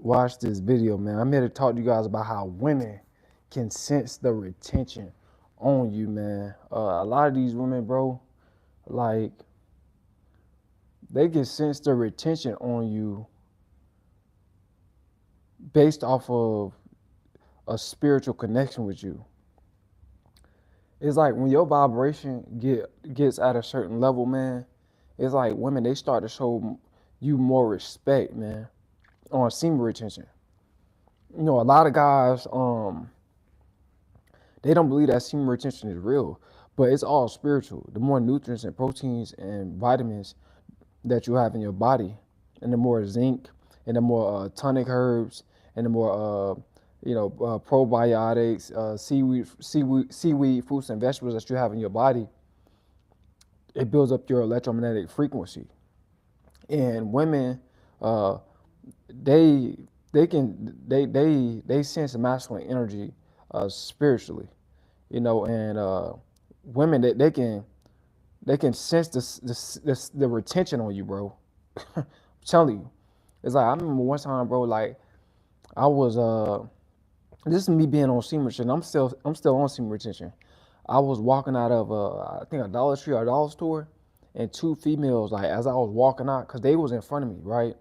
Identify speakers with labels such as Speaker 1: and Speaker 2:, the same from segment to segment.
Speaker 1: watch this video, man. I'm here to talk to you guys about how women can sense the retention on you, man. A lot of these women, bro, like they can sense the retention on you based off of a spiritual connection with you. It's like when your vibration gets at a certain level, man. It's like women, they start to show you more respect, man, on semen retention. You know, a lot of guys, they don't believe that semen retention is real, but it's all spiritual. The more nutrients and proteins and vitamins that you have in your body, and the more zinc, and the more tonic herbs, and the more probiotics, seaweed, fruits and vegetables that you have in your body, it builds up your electromagnetic frequency. And women, uh, they they sense masculine energy spiritually, and women they can sense the retention on you, bro. I'm telling you, it's like I remember one time, bro. Like I was this is me being on semen retention. I'm still on semen retention. I was walking out of I think a Dollar Tree or a dollar store, and two females, like as I was walking out, cause they was in front of me, right?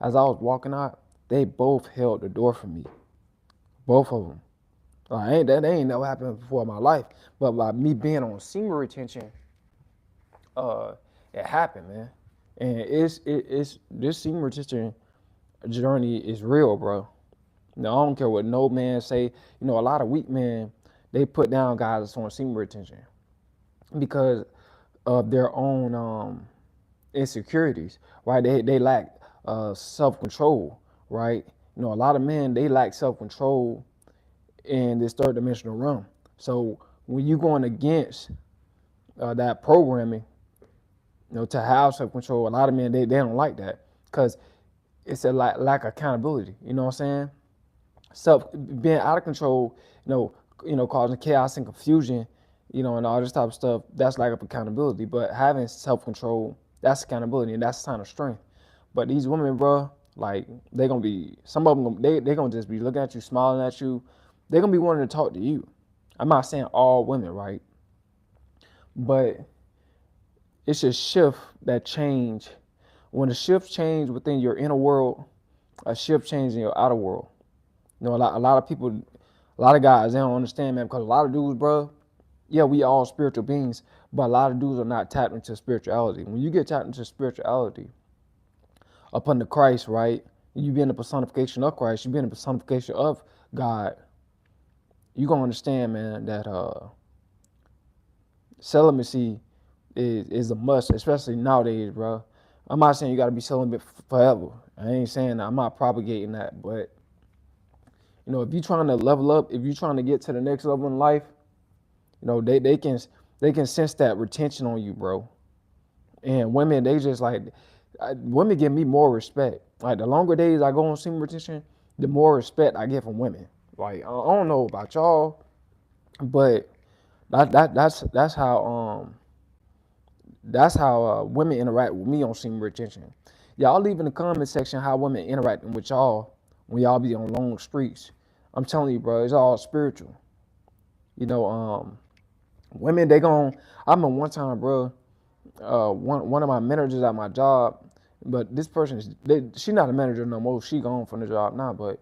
Speaker 1: As I was walking out, they both held the door for me, both of them. That ain't never happened before in my life, but by me being on semen retention, uh, it happened, man. And it's this semen retention journey is real, bro. Now, I don't care what no man say. A lot of weak men, they put down guys that's on semen retention because of their own insecurities, right? They lack self control, right? A lot of men, they lack self control in this third dimensional realm. So when you going against that programming, to have self control, a lot of men they don't like that because it's a lack of accountability. You know what I'm saying? Self being out of control, causing chaos and confusion, and all this type of stuff. That's lack of accountability. But having self control, that's accountability, and that's a sign of strength. But these women, bro, like they gonna be some of them. They gonna just be looking at you, smiling at you. They're gonna be wanting to talk to you. I'm not saying all women, right? But it's a shift that change. When a shift change within your inner world, a shift change in your outer world. A lot of people, a lot of guys, they don't understand, man, because a lot of dudes, bro, yeah, we all spiritual beings, but a lot of dudes are not tapped into spirituality. When you get tapped into spirituality, up under Christ, right, you being the personification of Christ, you being the personification of God, you gonna understand, man, that celibacy is a must, especially nowadays, bro. I'm not saying you gotta be celibate forever. I ain't saying that. I'm not propagating that, but if you're trying to level up, if you're trying to get to the next level in life, they can sense that retention on you, bro. And women, they just like women give me more respect. Like the longer days I go on semen retention, the more respect I get from women. Like I don't know about y'all, but that's how women interact with me on semen retention. Y'all leave in the comment section how women interacting with y'all when y'all be on long streaks. I'm telling you, bro, it's all spiritual. You know, women they gon' I remember one time, bro, one of my managers at my job, but this person she not a manager no more. She gone from the job now, but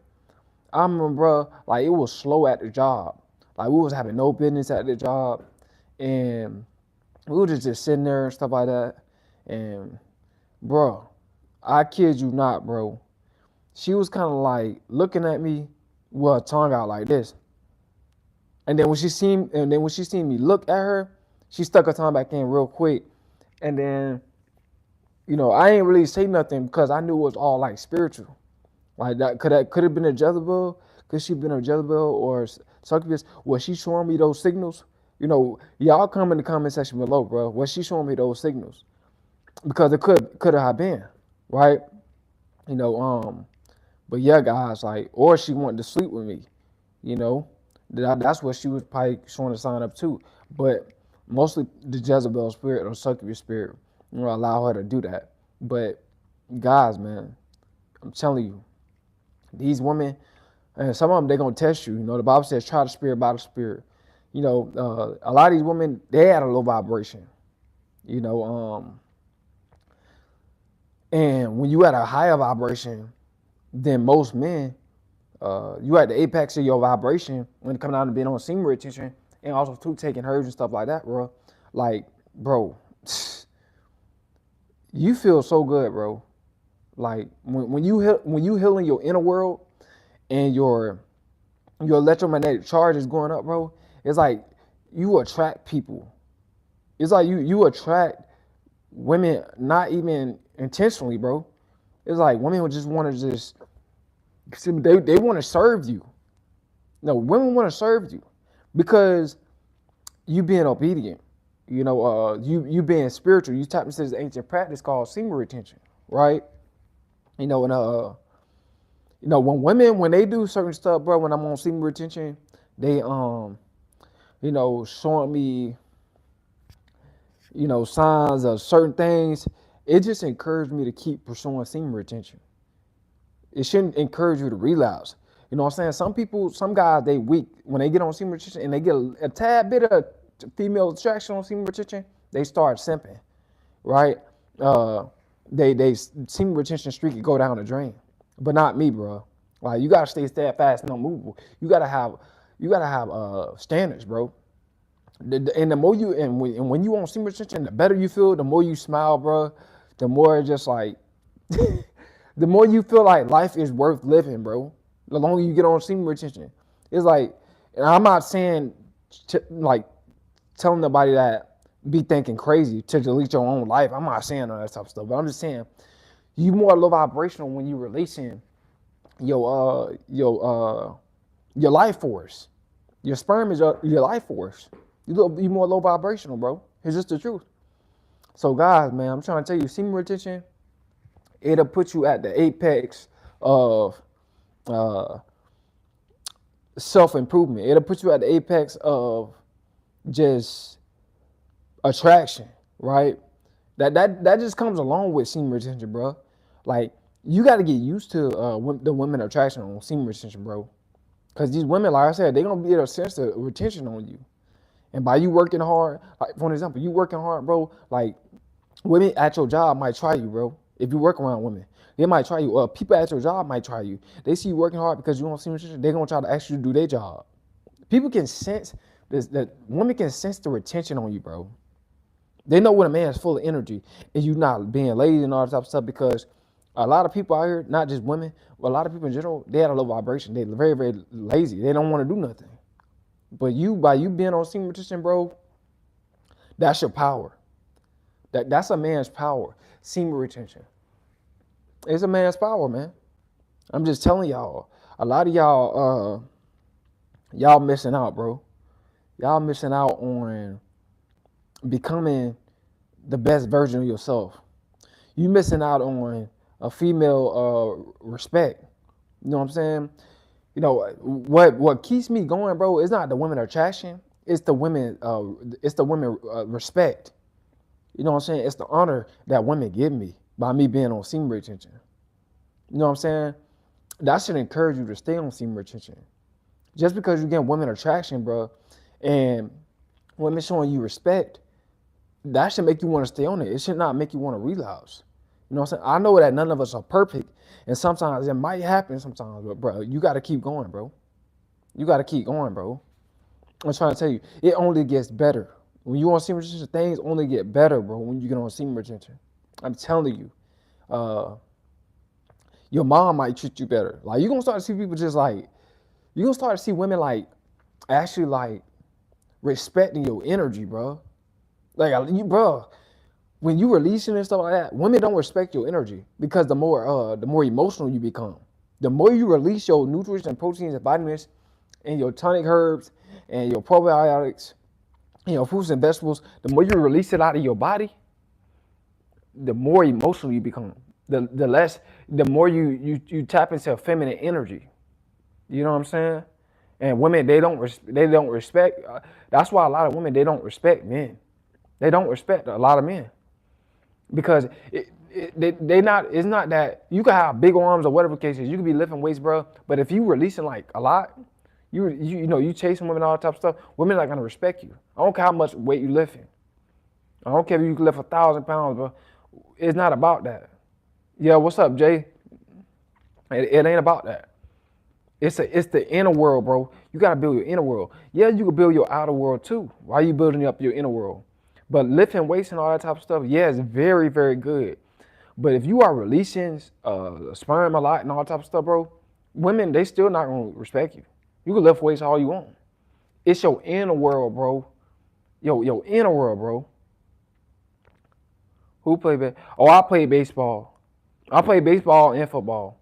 Speaker 1: I remember, bro, like it was slow at the job. Like we was having no business at the job, and we were just sitting there and stuff like that. And bro, I kid you not, bro. She was kind of like looking at me with her tongue out like this. And then when she seen me look at her, she stuck her tongue back in real quick. And then, I ain't really say nothing because I knew it was all like spiritual. Like that could have been a Jezebel, could she been a Jezebel or succubus? Was she showing me those signals? Y'all come in the comment section below, bro. Was she showing me those signals? Because it could have been, right? You know, um, but yeah, guys, like, or she wanted to sleep with me, you know. That's what she was probably showing to sign up to. But mostly the Jezebel spirit or succubus spirit, allow her to do that. But guys, man, I'm telling you, These women, and some of them, they're going to test you. You know, the Bible says, try the spirit by the spirit. You know, a lot of these women, they had a low vibration. You know, and when you at a higher vibration than most men, you at the apex of your vibration when it comes down to being on semen retention and also too taking herbs and stuff like that, bro. Like, bro, you feel so good, bro. Like when you healing your inner world and your electromagnetic charge is going up, bro. It's like you attract people. It's like you attract women, not even intentionally, bro. It's like women would just want to just they want to serve you. No, women want to serve you because you being obedient. You know, you being spiritual. You tap into this ancient practice called semen retention, right? You know, and you know, when they do certain stuff, bro, when I'm on semen retention, they you know, showing me, you know, signs of certain things. It just encouraged me to keep pursuing semen retention. It shouldn't encourage you to relapse. You know what I'm saying? Some people, some guys, they weak when they get on semen retention and they get a tad bit of female attraction on semen retention, they start simping, right? They semen retention streak could go down the drain, but not me, bro. Like you gotta stay steadfast and unmovable. You gotta have standards, bro. And the more you and when you on semen retention, the better you feel. The more you smile, bro. The more just like the more you feel like life is worth living, bro. The longer you get on semen retention, it's like, and I'm not saying like telling nobody that be thinking crazy to delete your own life. I'm not saying all that type of stuff, but I'm just saying you more low vibrational when you releasing your life force. Your sperm is your life force. You more low vibrational, bro. It's just the truth. So guys, man, I'm trying to tell you, semen retention, it'll put you at the apex of self-improvement. It'll put you at the apex of just attraction, right? That just comes along with semen retention, bro. Like you got to get used to the women attraction on semen retention, bro. Because these women, like I said, they're gonna be able to sense the retention on you. And by you working hard, like for example, you working hard, bro, like women at your job might try you, bro. If you work around women, they might try you. People at your job might try you. They see you working hard because you don't see nutrition. They're gonna try to ask you to do their job. People can sense this. That women can sense the retention on you, bro. They know when a man is full of energy and you not being lazy and all that type of stuff. Because a lot of people out here, not just women, but a lot of people in general, they had a low vibration. They're very, very lazy. They don't want to do nothing. But by you being on semen retention, bro, that's your power. That's a man's power. Semen retention. It's a man's power, man. I'm just telling y'all. A lot of y'all missing out, bro. Y'all missing out on becoming the best version of yourself. You missing out on a female respect. You know what I'm saying? You know what keeps me going, bro, is not the women attraction. It's the women respect. You know what I'm saying? It's the honor that women give me by me being on semen retention. You know what I'm saying? That should encourage you to stay on semen retention. Just because you get women attraction, bro, and women showing you respect, that should make you want to stay on it. It should not make you want to relapse. You know what I'm saying? I know that none of us are perfect, and sometimes it might happen sometimes, but bro, you got to keep going, bro. You got to keep going, bro. I'm trying to tell you, it only gets better. When you on semen retention, things only get better, bro, when you get on semen retention. I'm telling you. Your mom might treat you better. Like, you're going to start to see people just like, you're going to start to see women like, actually like, respecting your energy, bro. Like, bro, when you releasing and stuff like that, women don't respect your energy because the more emotional you become. The more you release your nutrients and proteins and vitamins and your tonic herbs and your probiotics and your fruits and vegetables, the more you release it out of your body, the more emotional you become. The more you tap into feminine energy. You know what I'm saying? And women, they don't respect. That's why a lot of women, they don't respect men. They don't respect a lot of men because They not. It's not that you can have big arms or whatever the case is. You could be lifting weights, bro. But if you releasing like a lot, you chasing women, all that type of stuff. Women not gonna respect you. I don't care how much weight you lifting. I don't care if you can lift 1,000 pounds, bro. It's not about that. Yeah, what's up, Jay? It ain't about that. It's the inner world, bro. You gotta build your inner world. Yeah, you can build your outer world too. Why are you building up your inner world? But lifting weights and all that type of stuff, yeah, it's very, very good. But if you are releasing sperm a lot and all that type of stuff, bro, women, they still not gonna respect you. You can lift weights all you want. It's your inner world, bro. Your inner world, bro. Who play baseball? Oh, I play baseball. I play baseball and football.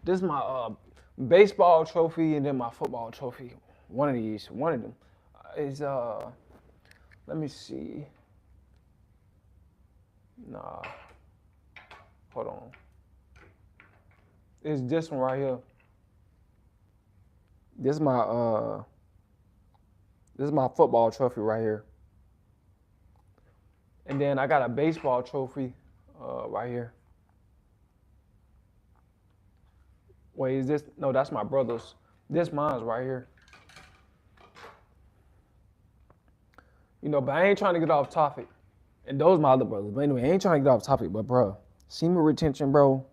Speaker 1: This is my baseball trophy and then my football trophy. One of these, one of them is let me see. Nah, hold on. It's this one right here. This is my football trophy right here. And then I got a baseball trophy right here. Wait, is this? No, that's my brother's. This mine's right here. You know, but I ain't trying to get off topic. And those my other brothers. But anyway, I ain't trying to get off topic. But bro, semen retention, bro,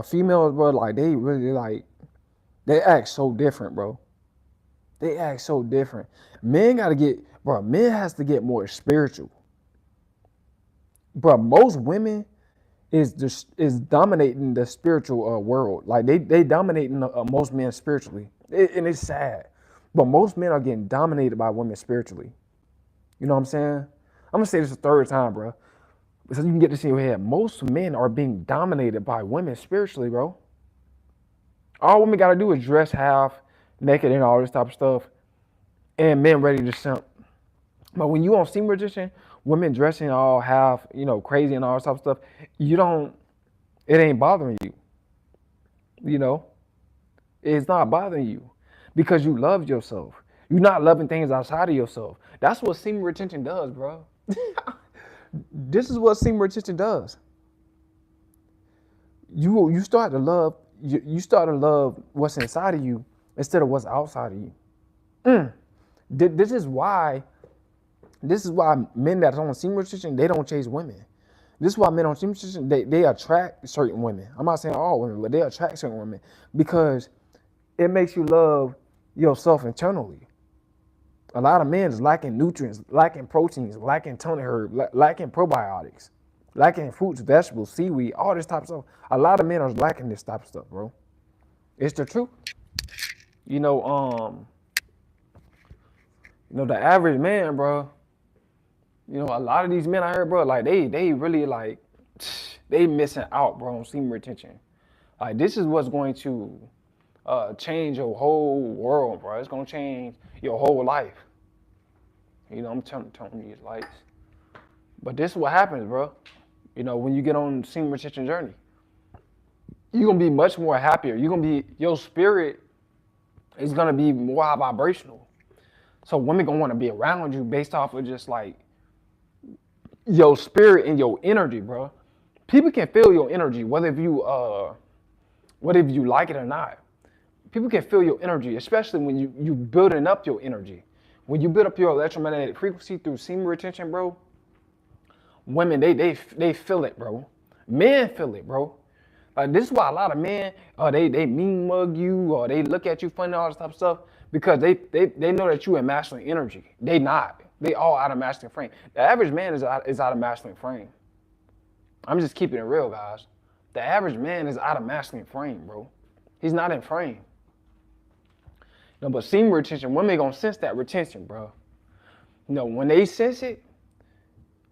Speaker 1: females, bro, like they really like, they act so different, bro. They act so different. Men gotta get, bro. Men has to get more spiritual. Bro, most women is dominating the spiritual world. Like they dominating most men spiritually, and it's sad. But most men are getting dominated by women spiritually. You know what I'm saying? I'm gonna say this a third time, bro, so you can get this in your head. Most men are being dominated by women spiritually, bro. All women gotta do is dress half naked and all this type of stuff, and men ready to simp. But when you on semen retention, women dressing all half, crazy and all this type of stuff, it ain't bothering you. You know, it's not bothering you because you love yourself. You're not loving things outside of yourself. That's what semen retention does, bro. This is what semen retention does. You start to love what's inside of you instead of what's outside of you. This is why men that are on semen retention, they don't chase women. This is why men on semen retention, they attract certain women. I'm not saying all women, but they attract certain women because it makes you love yourself internally. A lot of men is lacking nutrients, lacking proteins, lacking tonic herb, lacking probiotics, lacking fruits, vegetables, seaweed, all this type of stuff. A lot of men are lacking this type of stuff, bro. It's the truth. The average man, bro. A lot of these men I heard, bro, like they really like they missing out, bro, on semen retention. Like this is what's going to change your whole world, bro. It's gonna change your whole life. I'm turning these lights. But this is what happens, bro. When you get on semen retention journey, you're gonna be much more happier. Your spirit is gonna be more high vibrational. So women gonna want to be around you based off of just like your spirit and your energy, bro. People can feel your energy, whether if you like it or not. People can feel your energy, especially when you building up your energy. When you build up your electromagnetic frequency through semen retention, bro, women, they feel it, bro. Men feel it, bro. Like this is why a lot of men, they mean mug you or they look at you funny, all this type of stuff, because they know that you in masculine energy. They not. They all out of masculine frame. The average man is out of masculine frame. I'm just keeping it real, guys. The average man is out of masculine frame, bro. He's not in frame. But semen retention, women gonna sense that retention, bro. When they sense it,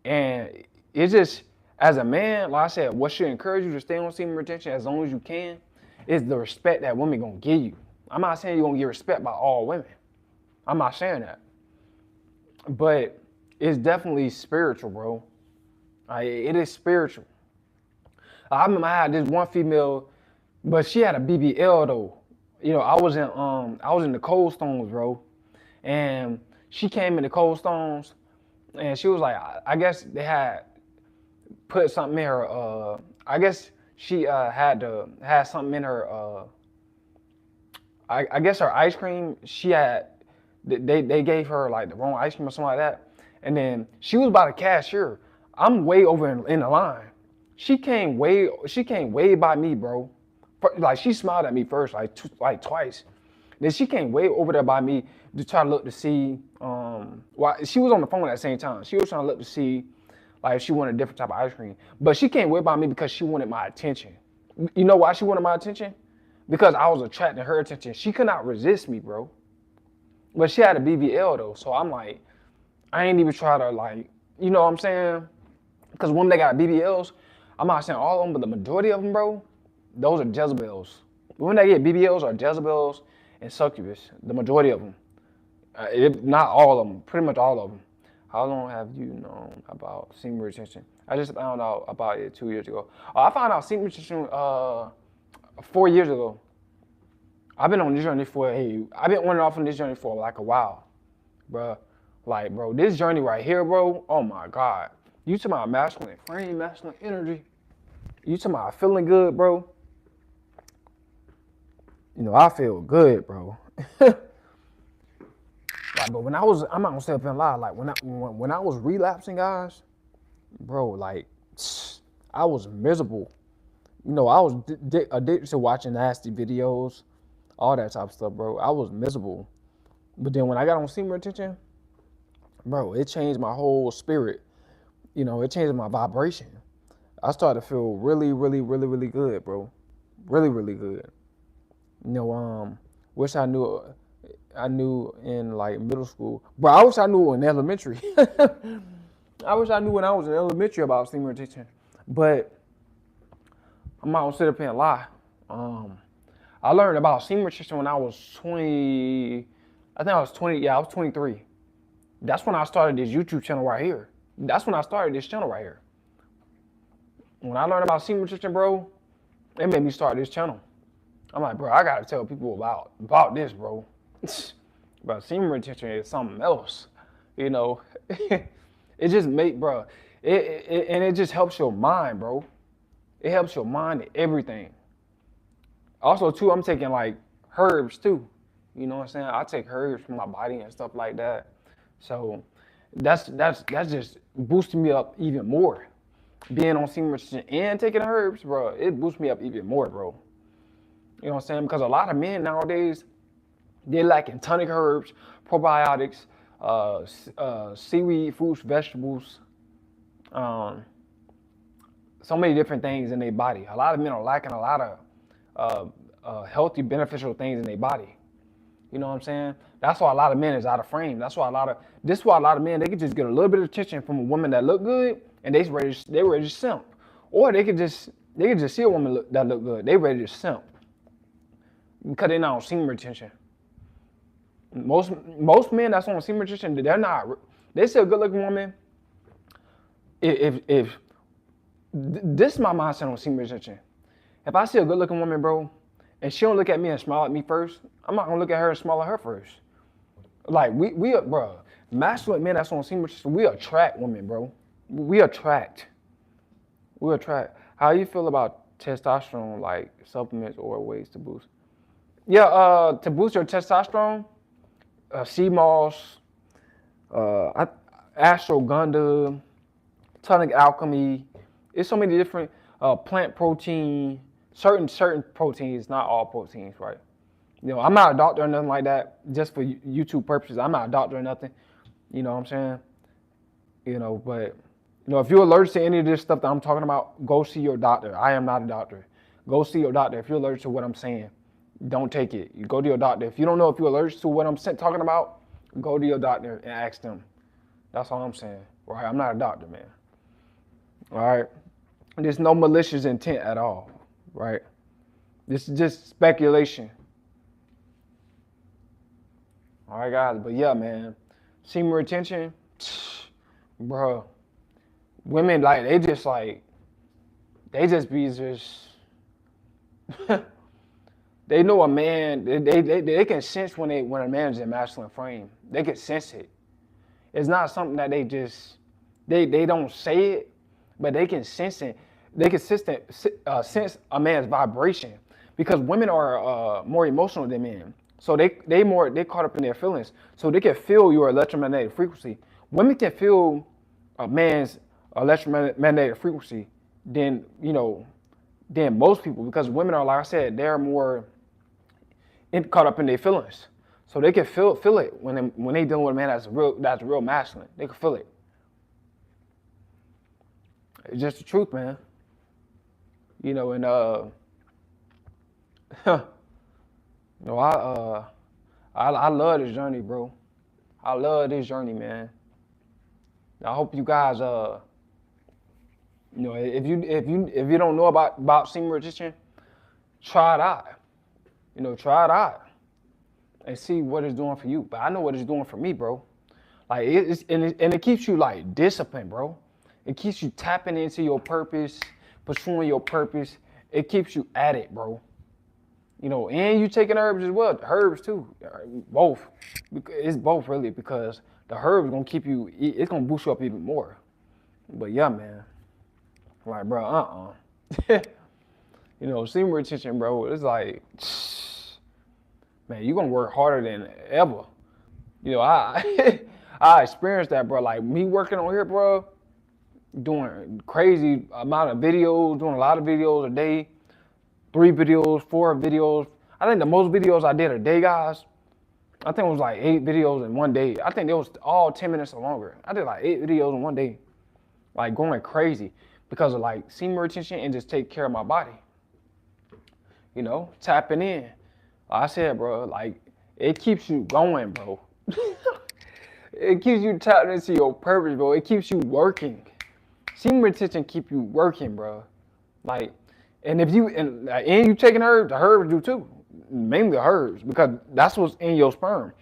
Speaker 1: and it's just, as a man, like I said, what should encourage you to stay on semen retention as long as you can is the respect that women gonna give you. I'm not saying you're gonna get respect by all women. I'm not saying that. But it's definitely spiritual, bro. It is spiritual. I remember I had this one female, but she had a BBL though. I was in the Cold Stones, bro, and she came in the Cold Stones, and she was like, I guess they had put something in her. I guess she had something in her. I guess her ice cream. She had. They gave her like the wrong ice cream or something like that, and then she was by the cashier. I'm way over in the line. She came way by me, bro. Like she smiled at me first, like twice. Then she came way over there by me to try to look to see. Why she was on the phone at the same time. She was trying to look to see, like if she wanted a different type of ice cream. But she came way by me because she wanted my attention. You know why she wanted my attention? Because I was attracting her attention. She could not resist me, bro. But she had a BBL though, so I'm like, I ain't even try to like, you know what I'm saying? Because women that got BBLs, I'm not saying all of them, but the majority of them, bro, those are Jezebels. Women that get BBLs are Jezebels and succubus, the majority of them. Not all of them, pretty much all of them. How long have you known about semen retention? I just found out about it 2 years ago. I found out semen retention 4 years ago. I've been on this journey I've been on and off on this journey for like a while, bro. Like, bro, this journey right here, bro, oh my God. You talking about masculine frame, masculine energy. You talking about feeling good, bro. You know, I feel good, bro. Like, but when I'm not gonna stay up and lie, like when I was relapsing, guys, bro, like, I was miserable. You know, I was addicted to watching nasty videos, all that type of stuff, bro. I was miserable. But then when I got on semen retention, bro, it changed my whole spirit. You know, it changed my vibration. I started to feel really, really, really, really good, bro. Really, really good. You know, wish I knew in like middle school. Bro, I wish I knew in elementary. I wish I knew when I was in elementary about semen retention. But I'm not gonna sit up here and lie. I learned about semen retention when I was 20. I think I was 20. Yeah, I was 23. That's when I started this YouTube channel right here. That's when I started this channel right here. When I learned about semen retention, bro, it made me start this channel. I'm like, bro, I gotta tell people about this, bro. But semen retention is something else, you know. It just bro, it just helps your mind, bro. It helps your mind and everything. Also, too, I'm taking like herbs too. You know what I'm saying? I take herbs for my body and stuff like that. So that's just boosting me up even more. Being on semen retention and taking herbs, bro, it boosts me up even more, bro. You know what I'm saying? Because a lot of men nowadays, they're lacking tonic herbs, probiotics, seaweed, fruits, vegetables, so many different things in their body. A lot of men are lacking a lot of healthy, beneficial things in their body. You know what I'm saying? That's why a lot of men is out of frame. This is why a lot of men, they can just get a little bit of attention from a woman that look good, and they ready to simp. Or they could just see a woman that look good, they ready to simp. Because they're not on semen retention. Most men that's on semen retention, they see a good looking woman. If this is my mindset on semen retention. If I see a good looking woman, bro, and she don't look at me and smile at me first, I'm not gonna look at her and smile at her first. Like we are, bro, masculine men that's on semen retention, we attract women, bro. We attract. How you feel about testosterone, like supplements or ways to boost? Yeah, to boost your testosterone, sea moss, ashwagandha, tonic alchemy. It's so many different plant protein, certain proteins, not all proteins, right? You know, I'm not a doctor or nothing like that. Just for YouTube purposes, I'm not a doctor or nothing. You know what I'm saying? You know, but you know, if you're allergic to any of this stuff that I'm talking about, go see your doctor. I am not a doctor. Go see your doctor if you're allergic to what I'm saying. Don't take it. You go to your doctor. If you don't know if you're allergic to what I'm talking about, go to your doctor and ask them. That's all I'm saying. Right? I'm not a doctor, man. All right? There's no malicious intent at all. Right? This is just speculation. All right, guys. But yeah, man. Semen retention, bro. Women, like, they just they know a man, they can sense when a man is in masculine frame. They can sense it. It's not something that they don't say it, but they can sense a man's vibration because women are more emotional than men. So they caught up in their feelings. So they can feel your electromagnetic frequency. Women can feel a man's electromagnetic frequency than than most people because women are, like I said, they're more caught up in their feelings. So they can feel it when they dealing with a man that's real masculine. They can feel it. It's just the truth, man. And I love this journey, bro. I love this journey, man. I hope you guys if you don't know about semen retention, try it out. Try it out and see what it's doing for you. But I know what it's doing for me, bro. Like it keeps you like disciplined, bro. It keeps you tapping into your purpose, pursuing your purpose. It keeps you at it, bro. And you taking herbs as well. Herbs too, both. It's both really because the herbs gonna keep you. It's gonna boost you up even more. But yeah, man. Like, bro, semen retention, bro. It's like, man, you gonna work harder than ever. I I experienced that, bro. Like me working on here, bro, doing crazy amount of videos, doing a lot of videos a day, 3 videos, 4 videos. I think the most videos I did a day, guys, I think it was like 8 videos in one day. I think they was all 10 minutes or longer. I did like 8 videos in one day, like going crazy because of like semen retention and just take care of my body. Tapping in. Like I said, bro, like it keeps you going, bro. It keeps you tapped into your purpose, bro. It keeps you working. Semen retention keep you working, bro. Like, and if you you taking herbs, the herbs do too. Mainly the herbs, because that's what's in your sperm.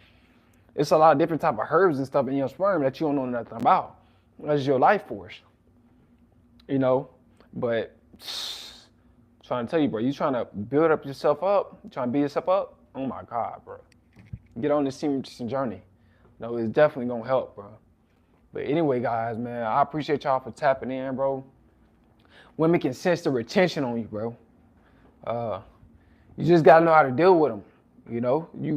Speaker 1: It's a lot of different type of herbs and stuff in your sperm that you don't know nothing about. That's your life force. But trying to tell you, bro, you trying to build up yourself up, trying to build yourself up. Oh my God, bro. Get on this semen retention journey. It's definitely gonna help, bro. But anyway, guys, man, I appreciate y'all for tapping in, bro. Women can sense the retention on you, bro. You just gotta know how to deal with them. You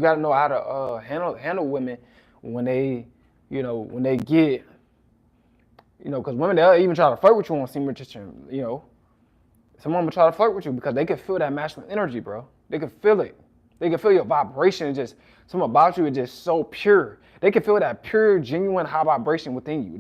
Speaker 1: gotta know how to handle women when they, when they get, because women, they'll even try to flirt with you on semen retention. Some women try to flirt with you because they can feel that masculine energy, bro. They can feel it. They can feel your vibration. It's just something about you is just so pure. They can feel that pure, genuine high vibration within you. They